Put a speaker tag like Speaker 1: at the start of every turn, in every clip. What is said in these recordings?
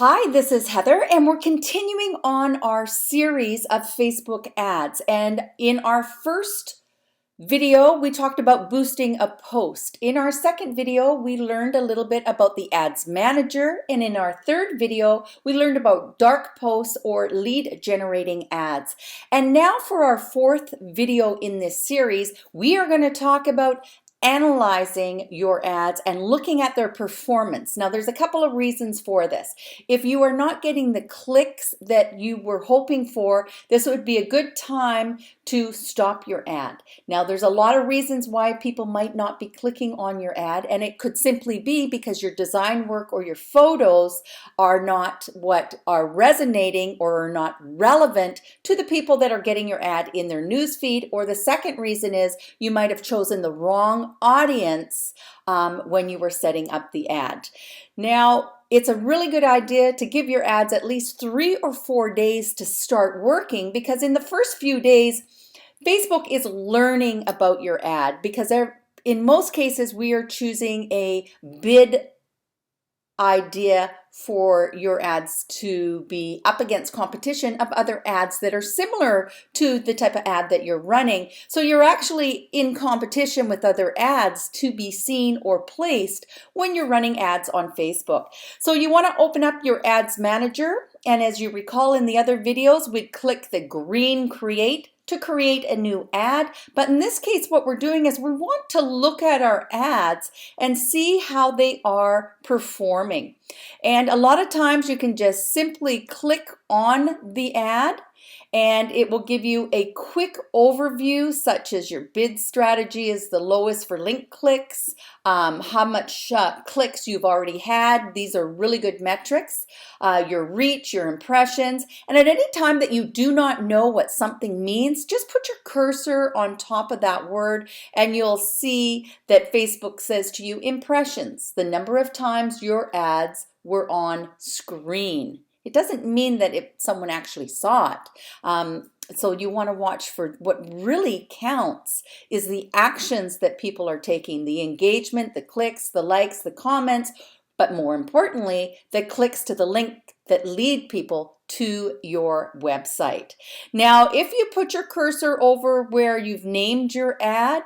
Speaker 1: Hi, this is Heather, and we're continuing on our series of Facebook ads. And in our first video, we talked about boosting a post. In our second video, we learned a little bit about the Ads Manager. And in our third video, we learned about dark posts or lead generating ads. And now for our fourth video in this series, we are going to talk about analyzing your ads and looking at their performance. Now, there's a couple of reasons for this. If you are not getting the clicks that you were hoping for, this would be a good time to stop your ad. Now, there's a lot of reasons why people might not be clicking on your ad, and it could simply be because your design work or your photos are not what are resonating or are not relevant to the people that are getting your ad in their newsfeed. Or the second reason is you might have chosen the wrong audience when you were setting up the ad. Now, it's a really good idea to give your ads at least 3 or 4 days to start working, because in the first few days, Facebook is learning about your ad, because in most cases we are choosing a bid idea for your ads to be up against competition of other ads that are similar to the type of ad that you're running. So you're actually in competition with other ads to be seen or placed when you're running ads on Facebook. So you want to open up your Ads Manager, and as you recall in the other videos, we'd click the green Create to create a new ad. But in this case, what we're doing is we want to look at our ads and see how they are performing. And a lot of times you can just simply click on the ad and it will give you a quick overview, such as your bid strategy is the lowest for link clicks, how much clicks you've already had. These are really good metrics. Your reach, your impressions, and at any time that you do not know what something means, just put your cursor on top of that word and you'll see that Facebook says to you impressions, the number of times your ads were on screen. It doesn't mean that if someone actually saw it. So you want to watch for what really counts is the actions that people are taking, the engagement, the clicks, the likes, the comments, but more importantly, the clicks to the link that lead people to your website. Now, if you put your cursor over where you've named your ad,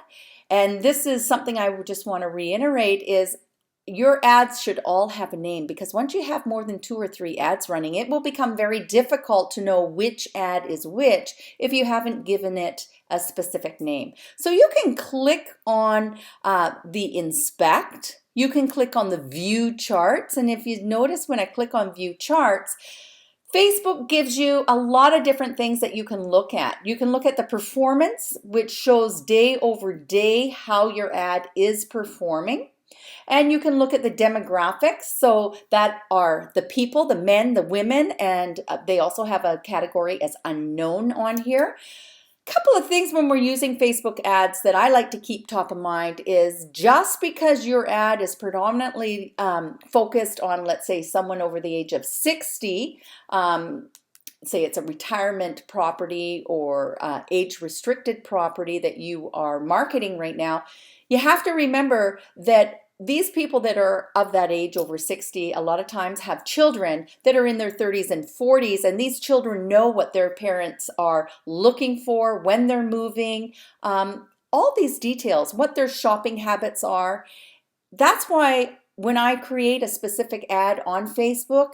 Speaker 1: and this is something I would just want to reiterate, is your ads should all have a name, because once you have more than 2 or 3 ads running, it will become very difficult to know which ad is which if you haven't given it a specific name. So you can click on the inspect. You can click on the view charts. And if you notice when I click on view charts, Facebook gives you a lot of different things that you can look at. You can look at the performance, which shows day over day how your ad is performing. And you can look at the demographics, so that are the people, the men, the women, and they also have a category as unknown on here. Couple of things when we're using Facebook ads that I like to keep top of mind is just because your ad is predominantly focused on, let's say, someone over the age of 60, say it's a retirement property or age-restricted property that you are marketing right now, you have to remember that these people that are of that age, over 60, a lot of times have children that are in their 30s and 40s, and these children know what their parents are looking for, when they're moving, all these details, what their shopping habits are. That's why when I create a specific ad on Facebook,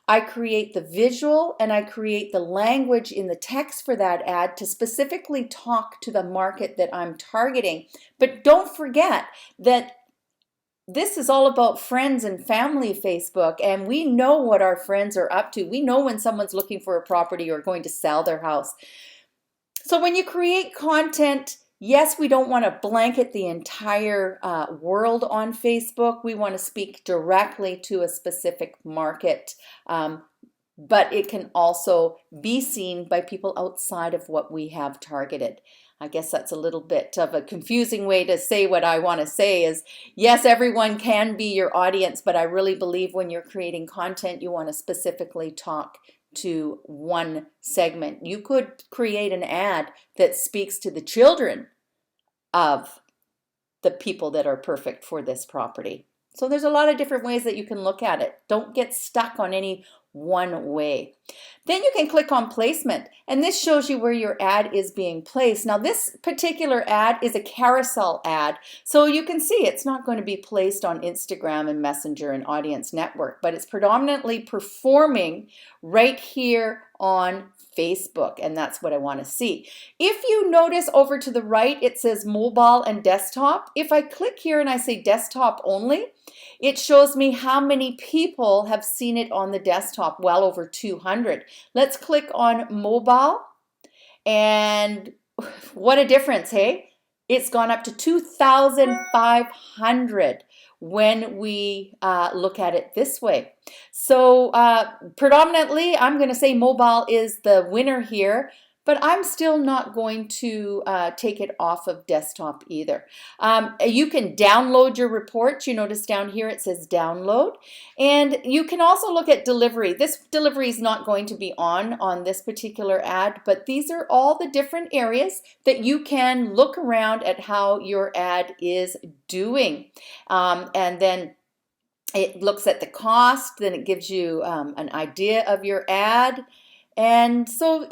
Speaker 1: I create the visual and I create the language in the text for that ad to specifically talk to the market that I'm targeting. But don't forget that this is all about friends and family Facebook, and we know what our friends are up to. We know when someone's looking for a property or going to sell their house. So when you create content, yes, we don't want to blanket the entire world on Facebook. We want to speak directly to a specific market, but it can also be seen by people outside of what we have targeted. I guess that's a little bit of a confusing way to say what I want to say is, yes, everyone can be your audience, but I really believe when you're creating content, you want to specifically talk to one segment. You could create an ad that speaks to the children of the people that are perfect for this property. So there's a lot of different ways that you can look at it. Don't get stuck on any one way. Then you can click on placement, and this shows you where your ad is being placed. Now this particular ad is a carousel ad, so you can see it's not going to be placed on Instagram and Messenger and Audience Network, but it's predominantly performing right here on Facebook, and that's what I want to see. If you notice over to the right, it says mobile and desktop. If I click here and I say desktop only, it shows me how many people have seen it on the desktop, well over 200. Let's click on mobile, and what a difference, hey? It's gone up to 2,500 when we look at it this way. So predominantly, I'm going to say mobile is the winner here, but I'm still not going to take it off of desktop either. You can download your reports. You notice down here it says download. And you can also look at delivery. This delivery is not going to be on this particular ad, but these are all the different areas that you can look around at how your ad is doing. And then it looks at the cost, then it gives you an idea of your ad. And so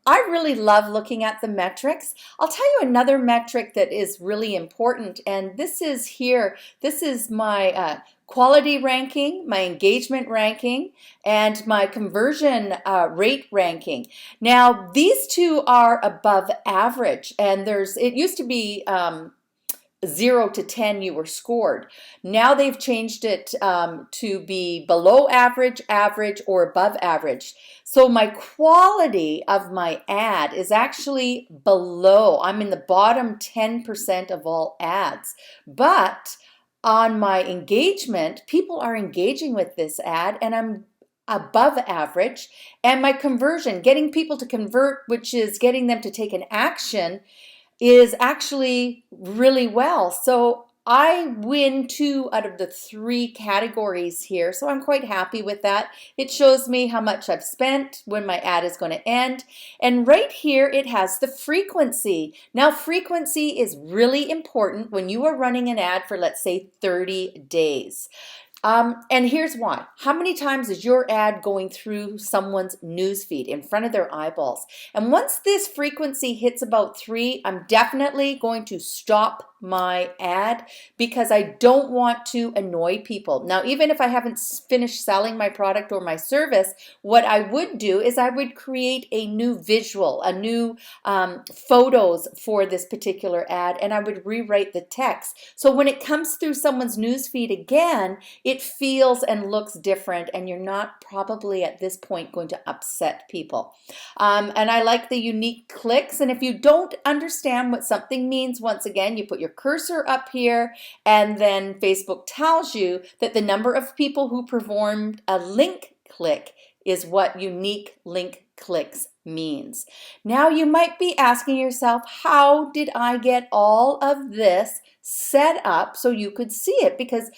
Speaker 1: I really love looking at the metrics. I'll tell you another metric that is really important, and this is here. This is my quality ranking, my engagement ranking, and my conversion rate ranking. Now, these two are above average, and it used to be 0 to 10 you were scored. Now they've changed it to be below average, average, or above average. So my quality of my ad is actually below. I'm in the bottom 10% of all ads. But on my engagement, people are engaging with this ad, and I'm above average. And my conversion, getting people to convert, which is getting them to take an action, is actually really well. So I win 2 out of the 3 categories here, so I'm quite happy with that. It shows me how much I've spent, when my ad is going to end, and right here it has the frequency. Now frequency is really important when you are running an ad for, let's say, 30 days. And here's why. How many times is your ad going through someone's newsfeed in front of their eyeballs? And once this frequency hits about 3, I'm definitely going to stop my ad because I don't want to annoy people. Now, even if I haven't finished selling my product or my service, what I would do is I would create a new visual, a new photos for this particular ad, and I would rewrite the text. So when it comes through someone's newsfeed again, it feels and looks different, and you're not probably at this point going to upset people. And I like the unique clicks, and if you don't understand what something means, once again, you put your cursor up here, and then Facebook tells you that the number of people who performed a link click is what unique link clicks means. Now you might be asking yourself, how did I get all of this set up so you could see it? Because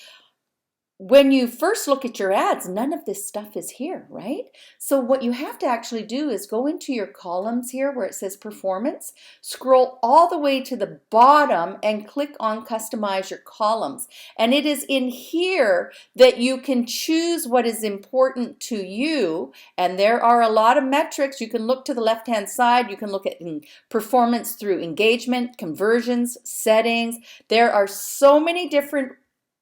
Speaker 1: when you first look at your ads, none of this stuff is here, right? So what you have to actually do is go into your columns here where it says performance, scroll all the way to the bottom and click on customize your columns. And it is in here that you can choose what is important to you. And there are a lot of metrics. You can look to the left-hand side. You can look at performance through engagement, conversions, settings. There are so many different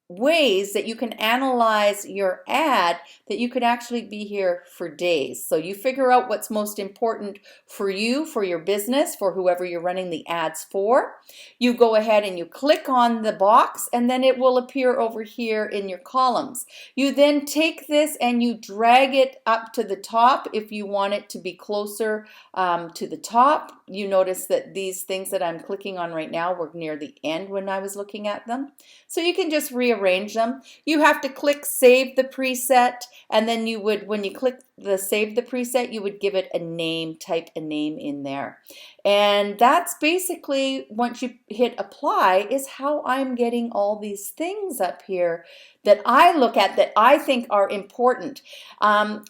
Speaker 1: ways that you can analyze your ad that you could actually be here for days. So you figure out what's most important for you, for your business, for whoever you're running the ads for. You go ahead and you click on the box, and then it will appear over here in your columns. You then take this and you drag it up to the top if you want it to be closer to the top. You notice that these things that I'm clicking on right now were near the end when I was looking at them. So you can just rearrange them. You have to click save the preset, and then you would, when you click the save the preset, you would give it a name, type a name in there. And that's basically, once you hit apply, is how I'm getting all these things up here that I look at that I think are important.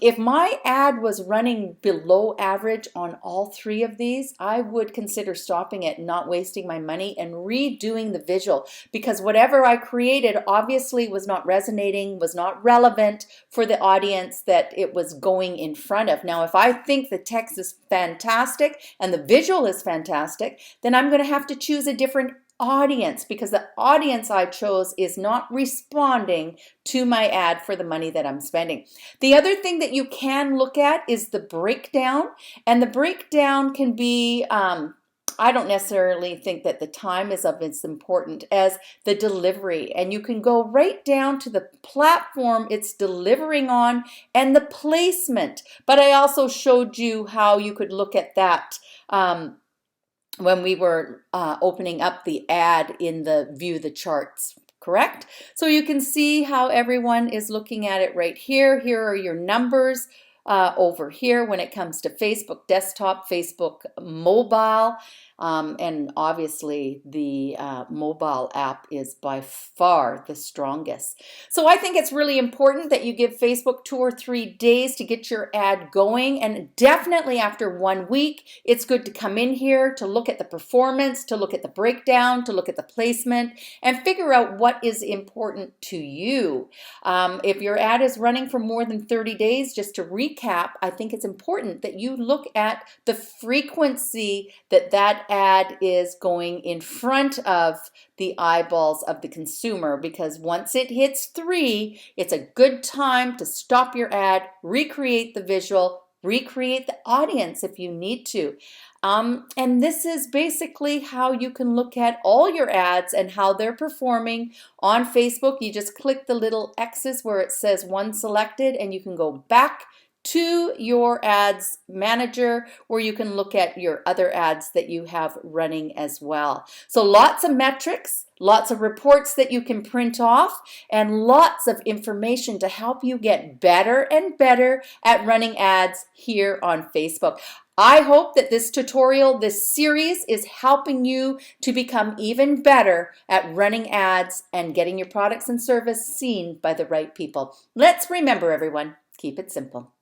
Speaker 1: If my ad was running below average on all three of these, I would consider stopping it, not wasting my money, and redoing the visual, because whatever I created obviously was not resonating, was not relevant for the audience that it was going in front of. Now, if I think the text is fantastic and the visual is fantastic, then I'm going to have to choose a different audience, because the audience I chose is not responding to my ad for the money that I'm spending. The other thing that you can look at is the breakdown, and the breakdown can be I don't necessarily think that the time is of as important as the delivery, and you can go right down to the platform it's delivering on and the placement. But I also showed you how you could look at that when we were opening up the ad in the view the charts, correct? So you can see how everyone is looking at it right here. Here are your numbers over here when it comes to Facebook desktop, Facebook mobile, and obviously the mobile app is by far the strongest. So I think it's really important that you give Facebook 2 or 3 days to get your ad going, and definitely after 1 week, it's good to come in here to look at the performance, to look at the breakdown, to look at the placement, and figure out what is important to you. If your ad is running for more than 30 days, just to recap, I think it's important that you look at the frequency that that ad is going in front of the eyeballs of the consumer, because once it hits 3, it's a good time to stop your ad, recreate the visual, recreate the audience if you need to. And this is basically how you can look at all your ads and how they're performing on Facebook. You just click the little X's where it says one selected, and you can go back to your ads manager where you can look at your other ads that you have running as well. So lots of metrics, lots of reports that you can print off, and lots of information to help you get better and better at running ads here on Facebook. I hope that this tutorial, this series, is helping you to become even better at running ads and getting your products and service seen by the right people. Let's remember, everyone, keep it simple.